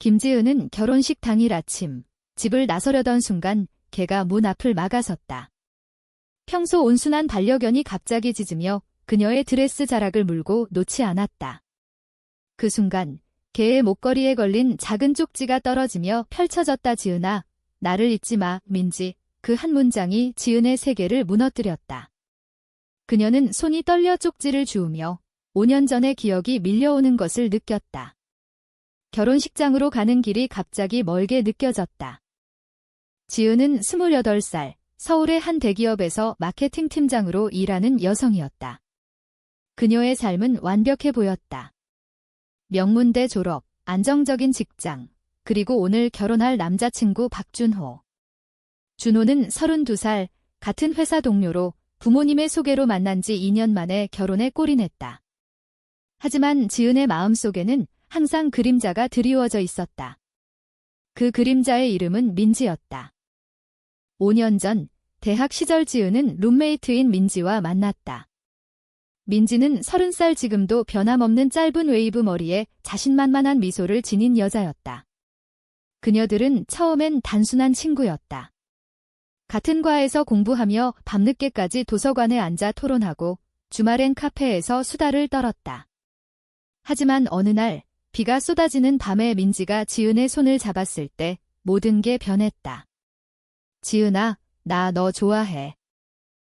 김지은은 결혼식 당일 아침 집을 나서려던 순간 개가 문 앞을 막아섰다. 평소 온순한 반려견이 갑자기 짖으며 그녀의 드레스 자락을 물고 놓지 않았다. 그 순간 개의 목걸이에 걸린 작은 쪽지가 떨어지며 펼쳐졌다. 지은아, 나를 잊지 마, 민지. 그 한 문장이 지은의 세계를 무너뜨렸다. 그녀는 손이 떨려 쪽지를 주우며 5년 전의 기억이 밀려오는 것을 느꼈다. 결혼식장으로 가는 길이 갑자기 멀게 느껴졌다. 지은은 28살, 서울의 한 대기업에서 마케팅 팀장으로 일하는 여성이었다. 그녀의 삶은 완벽해 보였다. 명문대 졸업, 안정적인 직장, 그리고 오늘 결혼할 남자친구 박준호. 준호는 32살, 같은 회사 동료로 부모님의 소개로 만난 지 2년 만에 결혼에 골인했다. 하지만 지은의 마음속에는 항상 그림자가 드리워져 있었다. 그 그림자의 이름은 민지였다. 5년 전 대학 시절 지은은 룸메이트인 민지와 만났다. 민지는 30살 지금도 변함없는 짧은 웨이브 머리에 자신만만한 미소를 지닌 여자였다. 그녀들은 처음엔 단순한 친구였다. 같은 과에서 공부하며 밤늦게까지 도서관에 앉아 토론하고 주말엔 카페에서 수다를 떨었다. 하지만 어느 날 비가 쏟아지는 밤에 민지가 지은의 손을 잡았을 때 모든 게 변했다. 지은아, 나 너 좋아해.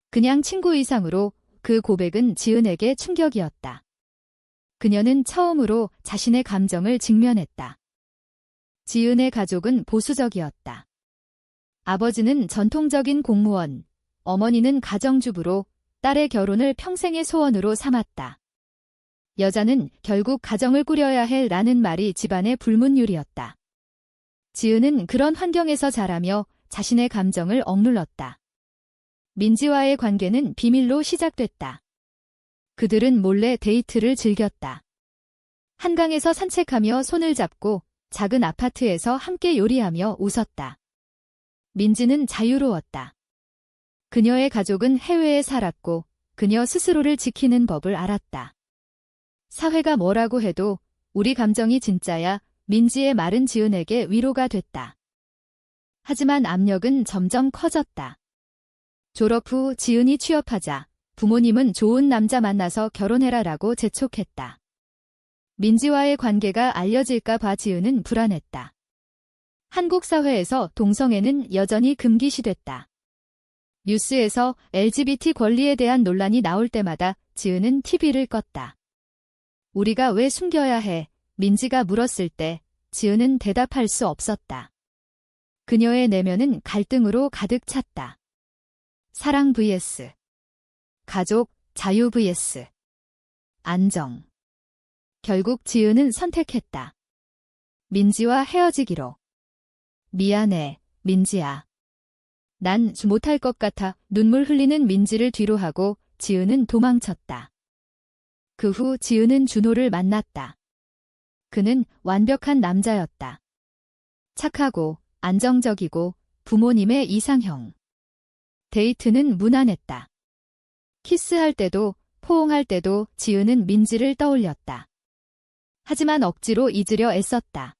그냥 친구 이상으로 그 고백은 지은에게 충격이었다. 그녀는 처음으로 자신의 감정을 직면했다. 지은의 가족은 보수적이었다. 아버지는 전통적인 공무원, 어머니는 가정주부로 딸의 결혼을 평생의 소원으로 삼았다. 여자는 결국 가정을 꾸려야 해 라는 말이 집안의 불문율이었다. 지은은 그런 환경에서 자라며 자신의 감정을 억눌렀다. 민지와의 관계는 비밀로 시작됐다. 그들은 몰래 데이트를 즐겼다. 한강에서 산책하며 손을 잡고 작은 아파트에서 함께 요리하며 웃었다. 민지는 자유로웠다. 그녀의 가족은 해외에 살았고 그녀 스스로를 지키는 법을 알았다. 사회가 뭐라고 해도 우리 감정이 진짜야. 민지의 말은 지은에게 위로가 됐다. 하지만 압력은 점점 커졌다. 졸업 후 지은이 취업하자 부모님은 좋은 남자 만나서 결혼해라라고 재촉했다. 민지와의 관계가 알려질까 봐 지은은 불안했다. 한국 사회에서 동성애는 여전히 금기시됐다. 뉴스에서 LGBT 권리에 대한 논란이 나올 때마다 지은은 TV를 껐다. 우리가 왜 숨겨야 해? 민지가 물었을 때 지은은 대답할 수 없었다. 그녀의 내면은 갈등으로 가득 찼다. 사랑 vs 가족, 자유 vs 안정. 결국 지은은 선택했다. 민지와 헤어지기로. 미안해, 민지야. 난 못할 것 같아. 눈물 흘리는 민지를 뒤로 하고 지은은 도망쳤다. 그 후 지은은 준호를 만났다. 그는 완벽한 남자였다. 착하고 안정적이고 부모님의 이상형. 데이트는 무난했다. 키스할 때도 포옹할 때도 지은은 민지를 떠올렸다. 하지만 억지로 잊으려 애썼다.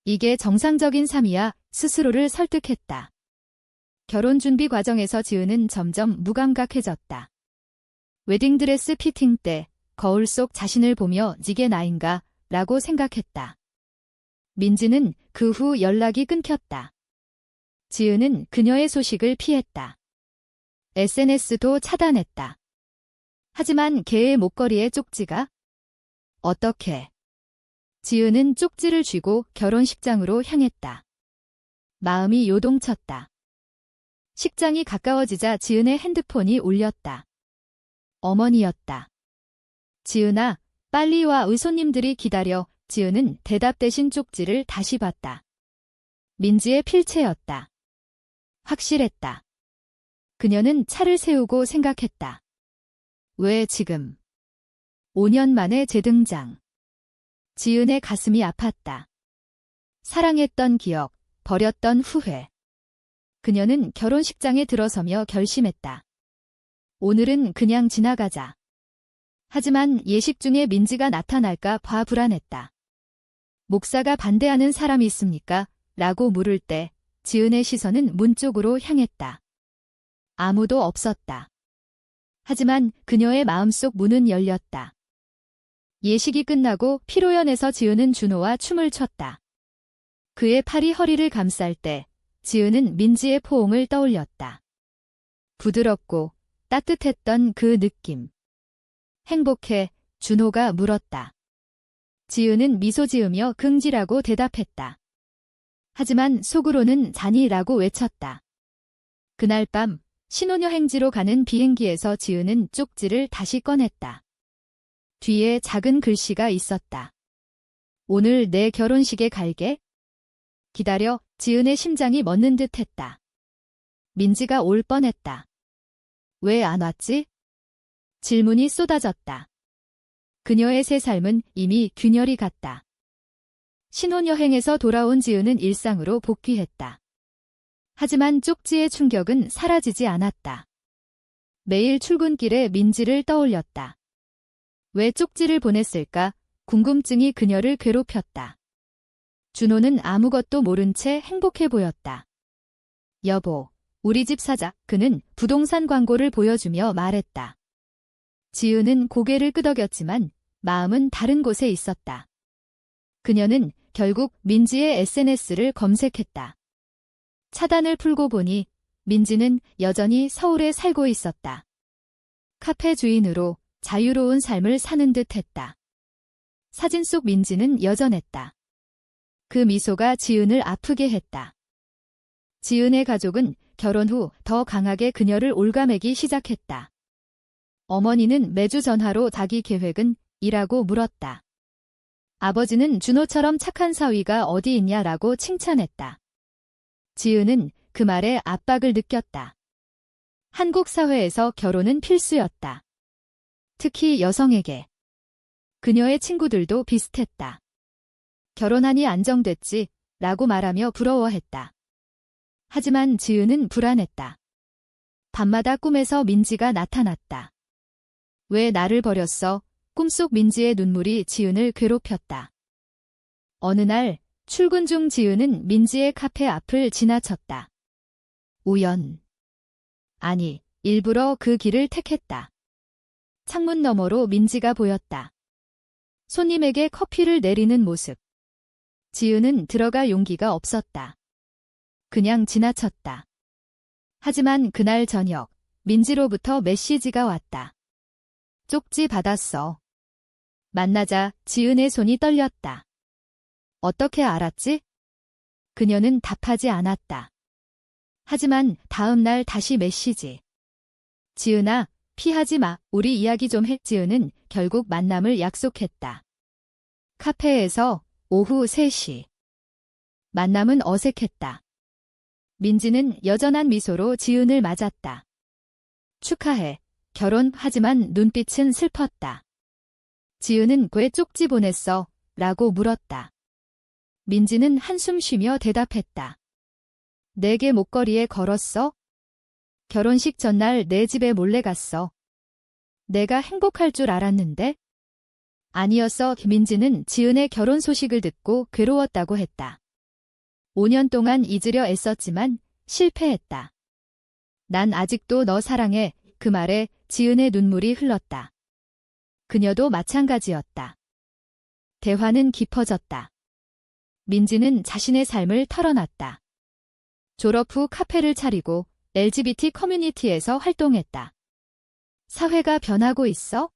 이게 정상적인 삶이야. 스스로를 설득했다. 결혼 준비 과정에서 지은은 점점 무감각해졌다. 웨딩드레스 피팅 때 거울 속 자신을 보며 이게 나인가? 라고 생각했다. 민지는 그 후 연락이 끊겼다. 지은은 그녀의 소식을 피했다. SNS도 차단했다. 하지만 개의 목걸이에 쪽지가? 어떻게? 지은은 쪽지를 쥐고 결혼식장으로 향했다. 마음이 요동쳤다. 식장이 가까워지자 지은의 핸드폰이 울렸다. 어머니였다. 지은아, 빨리 와. 의손님들이 기다려. 지은은 대답 대신 쪽지를 다시 봤다. 민지의 필체였다. 확실했다. 그녀는 차를 세우고 생각했다. 왜 지금? 5년 만에 재등장. 지은의 가슴이 아팠다. 사랑했던 기억, 버렸던 후회. 그녀는 결혼식장에 들어서며 결심했다. 오늘은 그냥 지나가자. 하지만 예식 중에 민지가 나타날까 봐 불안했다. 목사가 반대하는 사람이 있습니까? 라고 물을 때 지은의 시선은 문 쪽으로 향했다. 아무도 없었다. 하지만 그녀의 마음속 문은 열렸다. 예식이 끝나고 피로연에서 지은은 준호와 춤을 췄다. 그의 팔이 허리를 감쌀 때 지은은 민지의 포옹을 떠올렸다. 부드럽고 따뜻했던 그 느낌. 행복해, 준호가 물었다. 지은은 미소 지으며 긍지라고 대답했다. 하지만 속으로는 잔이라고 외쳤다. 그날 밤 신혼여행지로 가는 비행기에서 지은은 쪽지를 다시 꺼냈다. 뒤에 작은 글씨가 있었다. 오늘 내 결혼식에 갈게. 기다려. 지은의 심장이 멎는 듯 했다. 민지가 올 뻔했다. 왜 안 왔지? 질문이 쏟아졌다. 그녀의 새 삶은 이미 균열이 갔다. 신혼여행에서 돌아온 지은은 일상으로 복귀했다. 하지만 쪽지의 충격은 사라지지 않았다. 매일 출근길에 민지를 떠올렸다. 왜 쪽지를 보냈을까? 궁금증이 그녀를 괴롭혔다. 준호는 아무것도 모른 채 행복해 보였다. 여보, 우리 집 사자. 그는 부동산 광고를 보여주며 말했다. 지은은 고개를 끄덕였지만 마음은 다른 곳에 있었다. 그녀는 결국 민지의 SNS를 검색했다. 차단을 풀고 보니 민지는 여전히 서울에 살고 있었다. 카페 주인으로 자유로운 삶을 사는 듯 했다. 사진 속 민지는 여전했다. 그 미소가 지은을 아프게 했다. 지은의 가족은 결혼 후 더 강하게 그녀를 올가매기 시작했다. 어머니는 매주 전화로 자기 계획은 이라고 물었다. 아버지는 준호처럼 착한 사위가 어디 있냐라고 칭찬했다. 지은은 그 말에 압박을 느꼈다. 한국 사회에서 결혼은 필수였다. 특히 여성에게. 그녀의 친구들도 비슷했다. 결혼하니 안정됐지? 라고 말하며 부러워했다. 하지만 지은은 불안했다. 밤마다 꿈에서 민지가 나타났다. 왜 나를 버렸어? 꿈속 민지의 눈물이 지은을 괴롭혔다. 어느 날 출근 중 지은은 민지의 카페 앞을 지나쳤다. 우연. 아니, 일부러 그 길을 택했다. 창문 너머로 민지가 보였다. 손님에게 커피를 내리는 모습. 지은은 들어갈 용기가 없었다. 그냥 지나쳤다. 하지만 그날 저녁, 민지로부터 메시지가 왔다. 쪽지 받았어. 만나자. 지은의 손이 떨렸다. 어떻게 알았지? 그녀는 답하지 않았다. 하지만 다음 날 다시 메시지. 지은아, 피하지 마. 우리 이야기 좀 해. 지은은 결국 만남을 약속했다. 카페에서 오후 3시. 만남은 어색했다. 민지는 여전한 미소로 지은을 맞았다. 축하해. 결혼하지만 눈빛은 슬펐다. 지은은 왜 쪽지 보냈어? 라고 물었다. 민지는 한숨 쉬며 대답했다. 내게 목걸이에 걸었어? 결혼식 전날 내 집에 몰래 갔어. 내가 행복할 줄 알았는데? 아니었어. 민지는 지은의 결혼 소식을 듣고 괴로웠다고 했다. 5년 동안 잊으려 애썼지만 실패했다. 난 아직도 너 사랑해. 그 말에 지은의 눈물이 흘렀다. 그녀도 마찬가지였다. 대화는 깊어졌다. 민지는 자신의 삶을 털어놨다. 졸업 후 카페를 차리고 LGBT 커뮤니티에서 활동했다. 사회가 변하고 있어?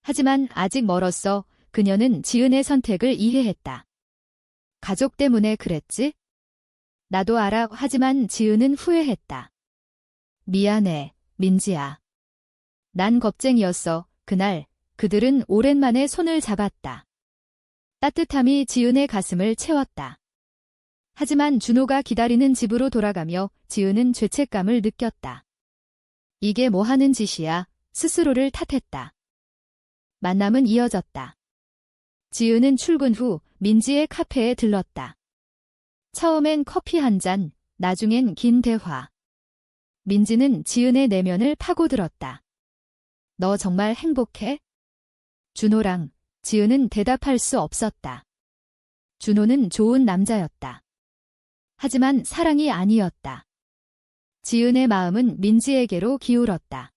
하지만 아직 멀었어. 그녀는 지은의 선택을 이해했다. 가족 때문에 그랬지? 나도 알아. 하지만 지은은 후회했다. 미안해, 민지야. 난 겁쟁이였어. 그날 그들은 오랜만에 손을 잡았다. 따뜻함이 지은의 가슴을 채웠다. 하지만 준호가 기다리는 집으로 돌아가며 지은은 죄책감을 느꼈다. 이게 뭐 하는 짓이야? 스스로를 탓했다. 만남은 이어졌다. 지은은 출근 후 민지의 카페에 들렀다. 처음엔 커피 한 잔, 나중엔 긴 대화. 민지는 지은의 내면을 파고들었다. 너 정말 행복해? 준호랑 지은은 대답할 수 없었다. 준호는 좋은 남자였다. 하지만 사랑이 아니었다. 지은의 마음은 민지에게로 기울었다.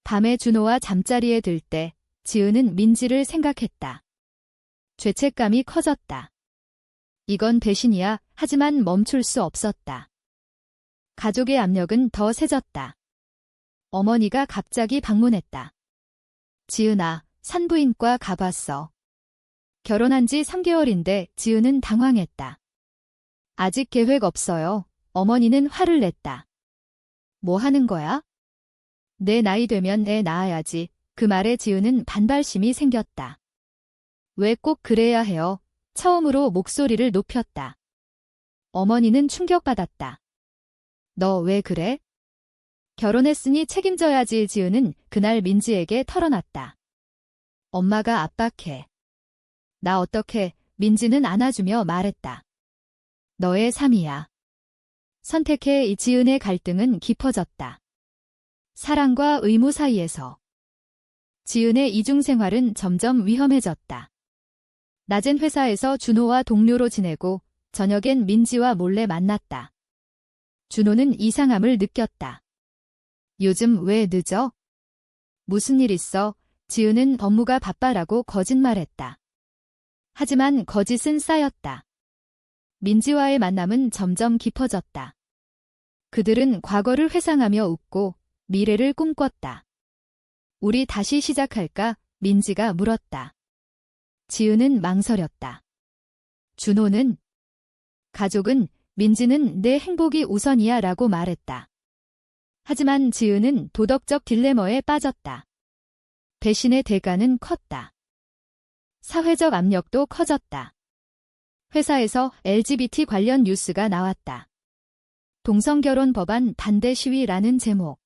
밤에 준호와 잠자리에 들 때 지은은 민지를 생각했다. 죄책감이 커졌다. 이건 배신이야. 하지만 멈출 수 없었다. 가족의 압력은 더 세졌다. 어머니가 갑자기 방문했다. 지은아, 산부인과 가봤어. 결혼한 지 3개월인데 지은은 당황했다. 아직 계획 없어요. 어머니는 화를 냈다. 뭐 하는 거야? 내 나이 되면 애 낳아야지. 그 말에 지은은 반발심이 생겼다. 왜 꼭 그래야 해요? 처음으로 목소리를 높였다. 어머니는 충격받았다. 너 왜 그래? 결혼했으니 책임져야지. 지은은 그날 민지에게 털어놨다. 엄마가 압박해. 나 어떡해? 민지는 안아주며 말했다. 너의 삶이야. 선택해. 이 지은의 갈등은 깊어졌다. 사랑과 의무 사이에서. 지은의 이중생활은 점점 위험해졌다. 낮엔 회사에서 준호와 동료로 지내고 저녁엔 민지와 몰래 만났다. 준호는 이상함을 느꼈다. 요즘 왜 늦어? 무슨 일 있어? 지은은 업무가 바빠라고 거짓말했다. 하지만 거짓은 쌓였다. 민지와의 만남은 점점 깊어졌다. 그들은 과거를 회상하며 웃고 미래를 꿈꿨다. 우리 다시 시작할까? 민지가 물었다. 지은은 망설였다. 준호는? 가족은, 민지는 내 행복이 우선이야 라고 말했다. 하지만 지은은 도덕적 딜레마에 빠졌다. 배신의 대가는 컸다. 사회적 압력도 커졌다. 회사에서 LGBT 관련 뉴스가 나왔다. 동성결혼 법안 반대 시위라는 제목.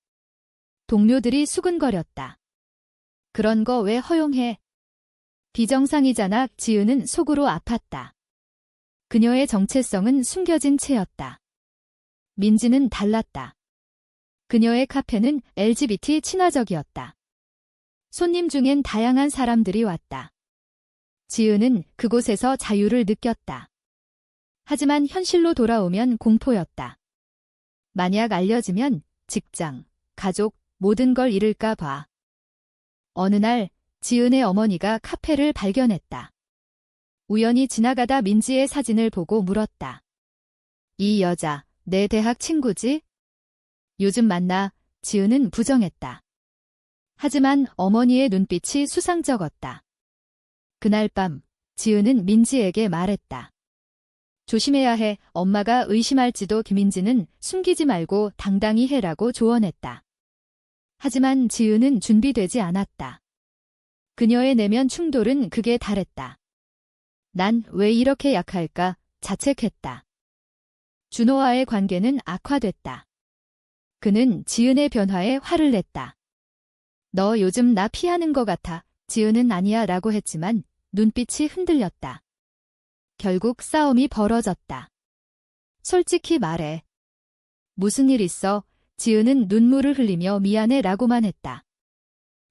동료들이 수근거렸다. 그런 거 왜 허용해? 비정상이잖아. 지은은 속으로 아팠다. 그녀의 정체성은 숨겨진 채였다. 민지는 달랐다. 그녀의 카페는 LGBT 친화적이었다. 손님 중엔 다양한 사람들이 왔다. 지은은 그곳에서 자유를 느꼈다. 하지만 현실로 돌아오면 공포였다. 만약 알려지면 직장, 가족, 모든 걸 잃을까 봐. 어느 날 지은의 어머니가 카페를 발견했다. 우연히 지나가다 민지의 사진을 보고 물었다. 이 여자, 내 대학 친구지? 요즘 만나? 지은은 부정했다. 하지만 어머니의 눈빛이 수상쩍었다. 그날 밤 지은은 민지에게 말했다. 조심해야 해. 엄마가 의심할지도. 김민지는 숨기지 말고 당당히 해라고 조언했다. 하지만 지은은 준비되지 않았다. 그녀의 내면 충돌은 극에 달했다. 난 왜 이렇게 약할까? 자책했다. 준호와의 관계는 악화됐다. 그는 지은의 변화에 화를 냈다. 너 요즘 나 피하는 것 같아. 지은은 아니야 라고 했지만 눈빛이 흔들렸다. 결국 싸움이 벌어졌다. 솔직히 말해. 무슨 일 있어? 지은은 눈물을 흘리며 미안해 라고만 했다.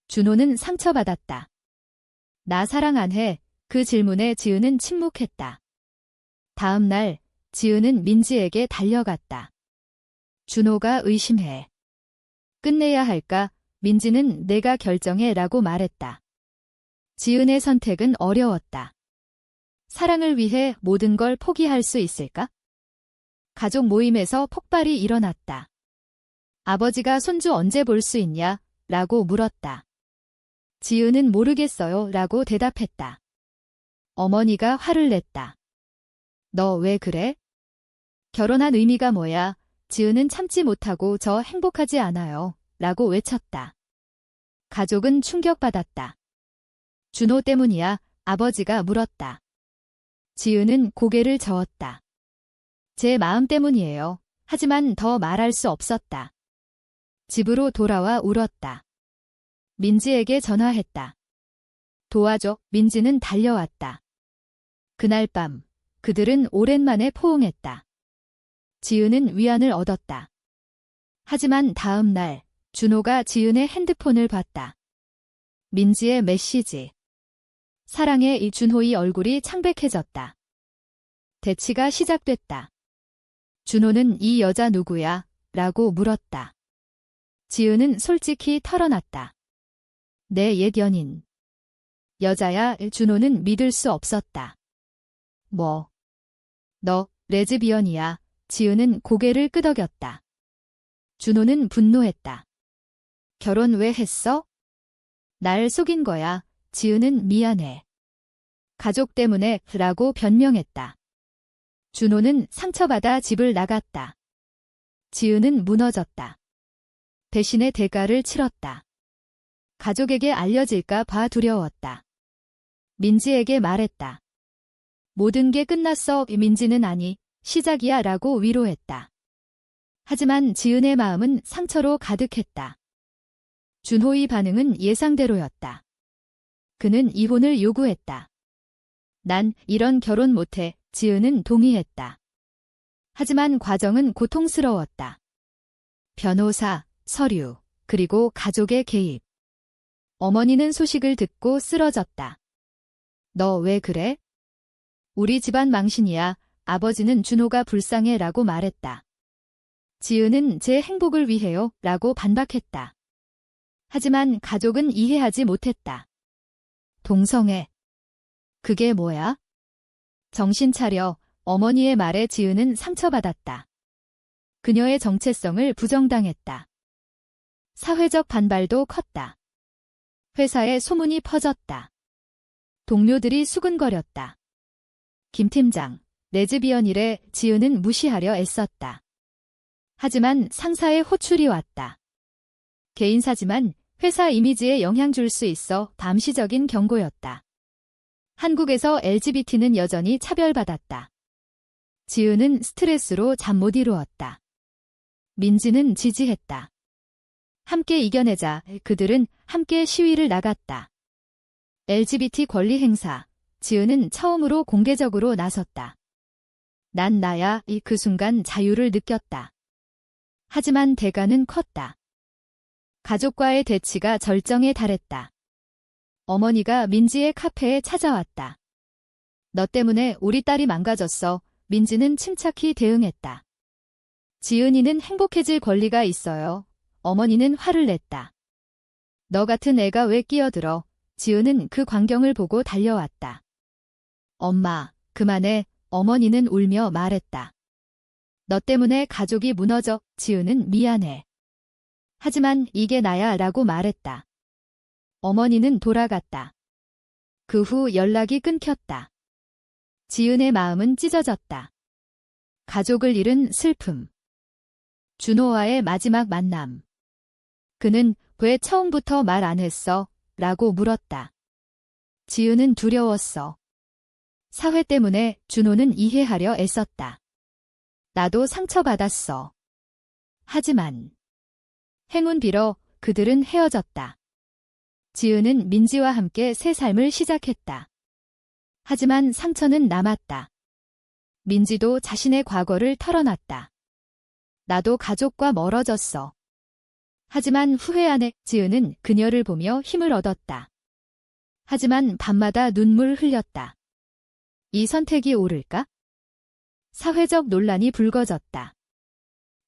준호는 상처받았다. 나 사랑 안 해? 그 질문에 지은은 침묵했다. 다음 날 지은은 민지에게 달려갔다. 준호가 의심해. 끝내야 할까? 민지는 내가 결정해 라고 말했다. 지은의 선택은 어려웠다. 사랑을 위해 모든 걸 포기할 수 있을까? 가족 모임에서 폭발이 일어났다. 아버지가 손주 언제 볼 수 있냐? 라고 물었다. 지은은 모르겠어요 라고 대답했다. 어머니가 화를 냈다. 너 왜 그래? 결혼한 의미가 뭐야? 지은은 참지 못하고 저 행복하지 않아요 라고 외쳤다. 가족은 충격받았다. 준호 때문이야? 아버지가 물었다. 지은은 고개를 저었다. 제 마음 때문이에요. 하지만 더 말할 수 없었다. 집으로 돌아와 울었다. 민지에게 전화했다. 도와줘. 민지는 달려왔다. 그날 밤 그들은 오랜만에 포옹했다. 지은은 위안을 얻었다. 하지만 다음 날 준호가 지은의 핸드폰을 봤다. 민지의 메시지. 사랑해. 이 준호의 얼굴이 창백해졌다. 대치가 시작됐다. 준호는 이 여자 누구야? 라고 물었다. 지은은 솔직히 털어놨다. 내 옛 연인. 여자야. 준호는 믿을 수 없었다. 뭐? 너 레즈비언이야. 지은은 고개를 끄덕였다. 준호는 분노했다. 결혼 왜 했어? 날 속인 거야. 지은은 미안해. 가족 때문에 라고 변명했다. 준호는 상처받아 집을 나갔다. 지은은 무너졌다. 배신의 대가를 치렀다. 가족에게 알려질까 봐 두려웠다. 민지에게 말했다. 모든 게 끝났어. 민지는 아니, 시작이야 라고 위로했다. 하지만 지은의 마음은 상처로 가득했다. 준호의 반응은 예상대로였다. 그는 이혼을 요구했다. 난 이런 결혼 못해. 지은은 동의했다. 하지만 과정은 고통스러웠다. 변호사, 서류, 그리고 가족의 개입. 어머니는 소식을 듣고 쓰러졌다. 너 왜 그래? 우리 집안 망신이야. 아버지는 준호가 불쌍해 라고 말했다. 지은은 제 행복을 위해요 라고 반박했다. 하지만 가족은 이해하지 못했다. 동성애. 그게 뭐야? 정신 차려. 어머니의 말에 지은은 상처받았다. 그녀의 정체성을 부정당했다. 사회적 반발도 컸다. 회사에 소문이 퍼졌다. 동료들이 수근거렸다. 김 팀장, 레즈비언이래. 지은은 무시하려 애썼다. 하지만 상사의 호출이 왔다. 개인사지만 회사 이미지에 영향 줄 수 있어 감시적인 경고였다. 한국에서 LGBT는 여전히 차별받았다. 지은은 스트레스로 잠 못 이루었다. 민지는 지지했다. 함께 이겨내자. 그들은 함께 시위를 나갔다. LGBT 권리 행사. 지은은 처음으로 공개적으로 나섰다. 난 나야. 그 순간 자유를 느꼈다. 하지만 대가는 컸다. 가족과의 대치가 절정에 달했다. 어머니가 민지의 카페에 찾아왔다. 너 때문에 우리 딸이 망가졌어. 민지는 침착히 대응했다. 지은이는 행복해질 권리가 있어요. 어머니는 화를 냈다. 너 같은 애가 왜 끼어들어? 지은은 그 광경을 보고 달려왔다. 엄마, 그만해. 어머니는 울며 말했다. 너 때문에 가족이 무너져. 지은은 미안해. 하지만 이게 나야 라고 말했다. 어머니는 돌아갔다. 그 후 연락이 끊겼다. 지은의 마음은 찢어졌다. 가족을 잃은 슬픔. 준호와의 마지막 만남. 그는 왜 처음부터 말 안 했어? 라고 물었다. 지은은 두려웠어. 사회 때문에 준호는 이해하려 애썼다. 나도 상처받았어. 하지만 행운 빌어 그들은 헤어졌다. 지은은 민지와 함께 새 삶을 시작했다. 하지만 상처는 남았다. 민지도 자신의 과거를 털어놨다. 나도 가족과 멀어졌어. 하지만 후회 안 해. 지은은 그녀를 보며 힘을 얻었다. 하지만 밤마다 눈물 흘렸다. 이 선택이 옳을까? 사회적 논란이 불거졌다.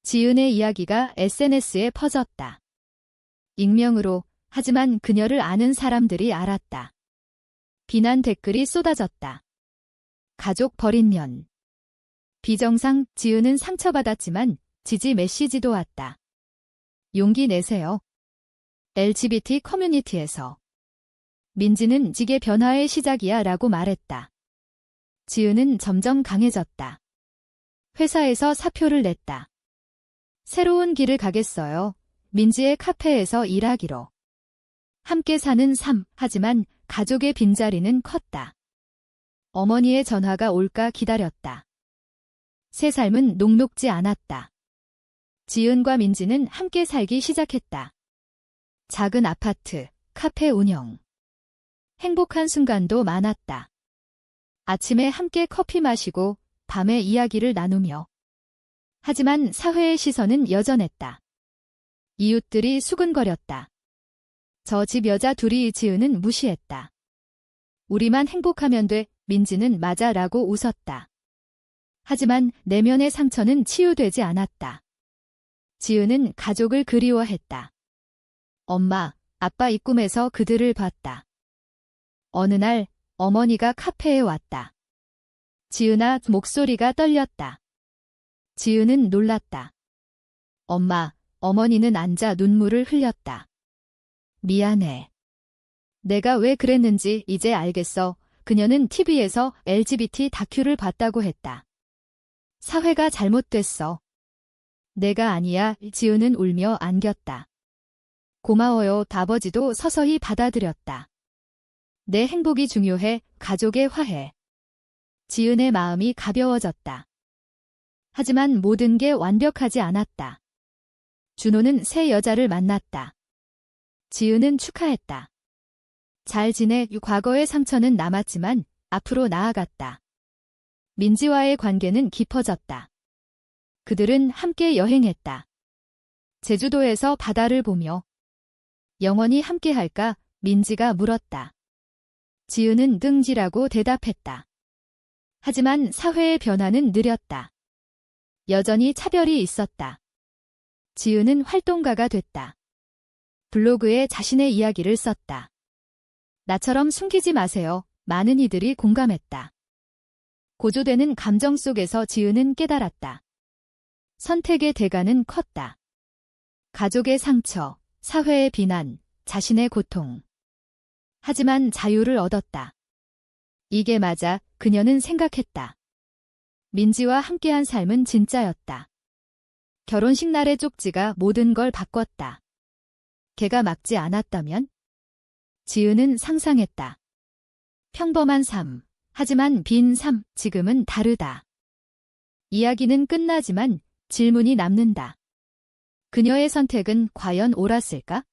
지은의 이야기가 SNS에 퍼졌다. 익명으로, 하지만 그녀를 아는 사람들이 알았다. 비난 댓글이 쏟아졌다. 가족 버린 년. 비정상. 지은은 상처받았지만 지지 메시지도 왔다. 용기 내세요. LGBT 커뮤니티에서. 민지는 지게 변화의 시작이야 라고 말했다. 지은은 점점 강해졌다. 회사에서 사표를 냈다. 새로운 길을 가겠어요. 민지의 카페에서 일하기로. 함께 사는 삶. 하지만 가족의 빈자리는 컸다. 어머니의 전화가 올까 기다렸다. 새 삶은 녹록지 않았다. 지은과 민지는 함께 살기 시작했다. 작은 아파트, 카페 운영. 행복한 순간도 많았다. 아침에 함께 커피 마시고 밤에 이야기를 나누며. 하지만 사회의 시선은 여전했다. 이웃들이 수근거렸다. 저 집 여자 둘이. 지은은 무시했다. 우리만 행복하면 돼. 민지는 맞아라고 웃었다. 하지만 내면의 상처는 치유되지 않았다. 지은은 가족을 그리워했다. 엄마, 아빠 입꿈에서 그들을 봤다. 어느 날 어머니가 카페에 왔다. 지은아, 목소리가 떨렸다. 지은은 놀랐다. 엄마, 어머니는 앉아 눈물을 흘렸다. 미안해. 내가 왜 그랬는지 이제 알겠어. 그녀는 TV에서 LGBT 다큐를 봤다고 했다. 사회가 잘못됐어. 내가 아니야. 지은은 울며 안겼다. 고마워요. 아버지도 서서히 받아들였다. 내 행복이 중요해. 가족의 화해. 지은의 마음이 가벼워졌다. 하지만 모든 게 완벽하지 않았다. 준호는 새 여자를 만났다. 지은은 축하했다. 잘 지내. 과거의 상처는 남았지만 앞으로 나아갔다. 민지와의 관계는 깊어졌다. 그들은 함께 여행했다. 제주도에서 바다를 보며 영원히 함께할까? 민지가 물었다. 지은은 등지라고 대답했다. 하지만 사회의 변화는 느렸다. 여전히 차별이 있었다. 지은은 활동가가 됐다. 블로그에 자신의 이야기를 썼다. 나처럼 숨기지 마세요. 많은 이들이 공감했다. 고조되는 감정 속에서 지은은 깨달았다. 선택의 대가는 컸다. 가족의 상처, 사회의 비난, 자신의 고통. 하지만 자유를 얻었다. 이게 맞아, 그녀는 생각했다. 민지와 함께한 삶은 진짜였다. 결혼식 날의 쪽지가 모든 걸 바꿨다. 걔가 막지 않았다면? 지은은 상상했다. 평범한 삶, 하지만 빈 삶, 지금은 다르다. 이야기는 끝나지만 질문이 남는다. 그녀의 선택은 과연 옳았을까?